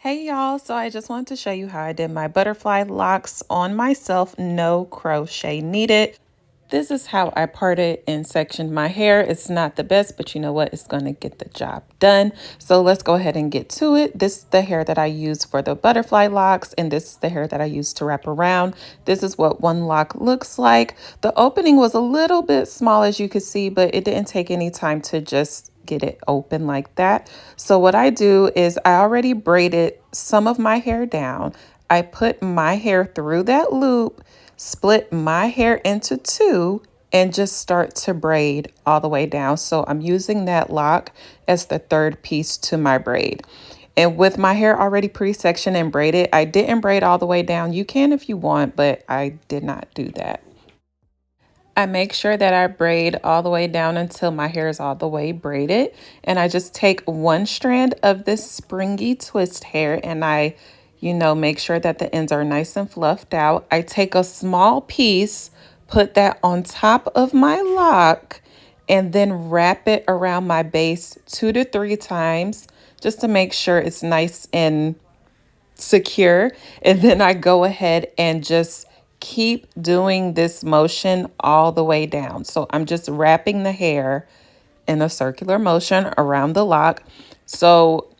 Hey y'all, so I just wanted to show you how I did my butterfly locks on myself, no crochet needed. This is how I parted and sectioned my hair. It's not the best, but you know what? It's going to get the job done. So let's go ahead and get to it. This is the hair that I use for the butterfly locks, and this is the hair that I use to wrap around. This is what one lock looks like. The opening was a little bit small, as you could see, but it didn't take any time to just get it open like that. So what I do is I already braided some of my hair down. I put my hair through that loop, split my hair into two, and just start to braid all the way down. So I'm using that lock as the third piece to my braid. And with my hair already pre-sectioned and braided, I didn't braid all the way down. You can if you want, but I did not do that. I make sure that I braid all the way down until my hair is all the way braided. And I just take one strand of this springy twist hair and I make sure that the ends are nice and fluffed out. I take a small piece, put that on top of my lock, and then wrap it around my base 2 to 3 times just to make sure it's nice and secure. And then I go ahead and just keep doing this motion all the way down. So I'm just wrapping the hair in a circular motion around the lock. So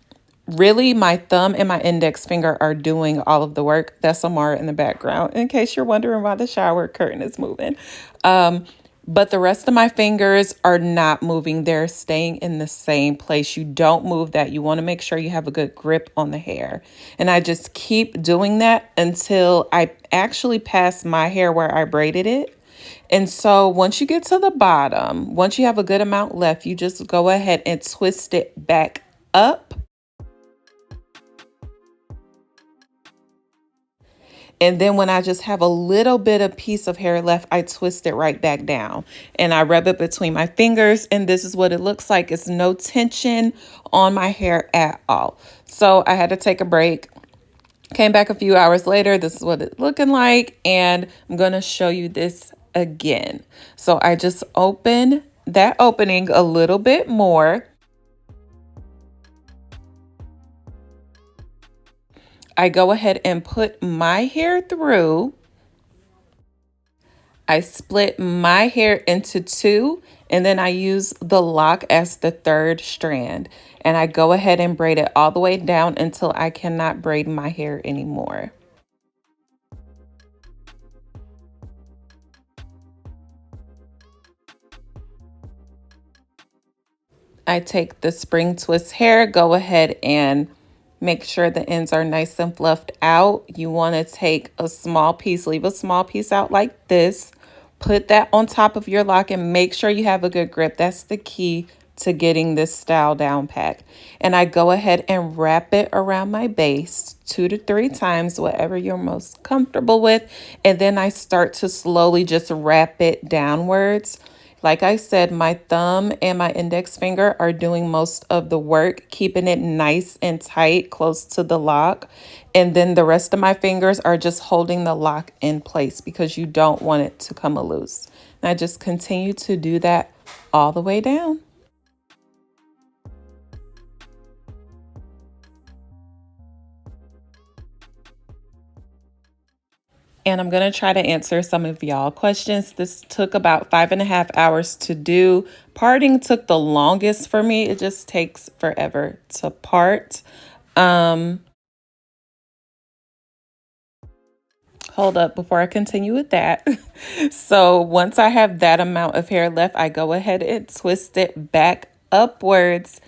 really my thumb and my index finger are doing all of the work. That's Amara in the background, in case you're wondering why the shower curtain is moving. But the rest of my fingers are not moving. They're staying in the same place. You don't move that. You want to make sure you have a good grip on the hair. And I just keep doing that until I actually pass my hair where I braided it. And so once you get to the bottom, once you have a good amount left, you just go ahead and twist it back up. And then when I just have a little bit of piece of hair left, I twist it right back down and I rub it between my fingers. And this is what it looks like. It's no tension on my hair at all. So I had to take a break. Came back a few hours later. This is what it's looking like. And I'm going to show you this again. So I just open that opening a little bit more. I go ahead and put my hair through. I split my hair into two, and then I use the lock as the third strand. And I go ahead and braid it all the way down until I cannot braid my hair anymore. I take the spring twist hair, go ahead and make sure the ends are nice and fluffed out. You want to take a small piece, leave a small piece out like this. Put that on top of your lock and make sure you have a good grip. That's the key to getting this style down pat. And I go ahead and wrap it around my base 2 to 3 times, whatever you're most comfortable with. And then I start to slowly just wrap it downwards. Like I said, my thumb and my index finger are doing most of the work, keeping it nice and tight close to the lock. And then the rest of my fingers are just holding the lock in place because you don't want it to come loose. And I just continue to do that all the way down. And I'm going to try to answer some of y'all questions. This took about 5.5 hours to do. Parting took the longest for me. It just takes forever to part. Hold up before I continue with that. So once I have that amount of hair left, I go ahead and twist it back upwards.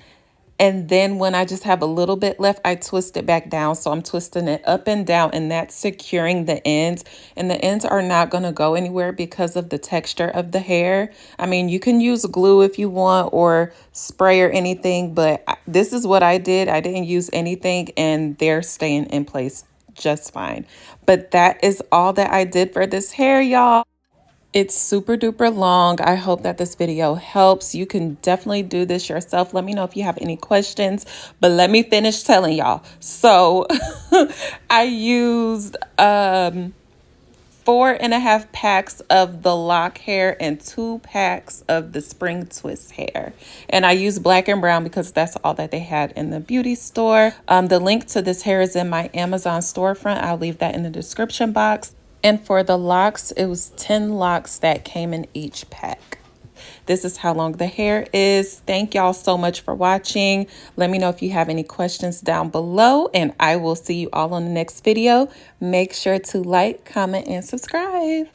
And then when I just have a little bit left, I twist it back down. So I'm twisting it up and down, and that's securing the ends. And the ends are not going to go anywhere because of the texture of the hair. I mean, you can use glue if you want or spray or anything, but this is what I did. I didn't use anything and they're staying in place just fine. But that is all that I did for this hair, y'all. It's super duper long. I hope that this video helps. You can definitely do this yourself. Let me know if you have any questions, but let me finish telling y'all. So I used 4.5 packs of the lock hair and 2 packs of the spring twist hair. And I use black and brown because that's all that they had in the beauty store. The link to this hair is in my Amazon storefront. I'll leave that in the description box. And for the locks, it was 10 locks that came in each pack. This is how long the hair is. Thank y'all so much for watching. Let me know if you have any questions down below, and I will see you all on the next video. Make sure to like, comment, and subscribe.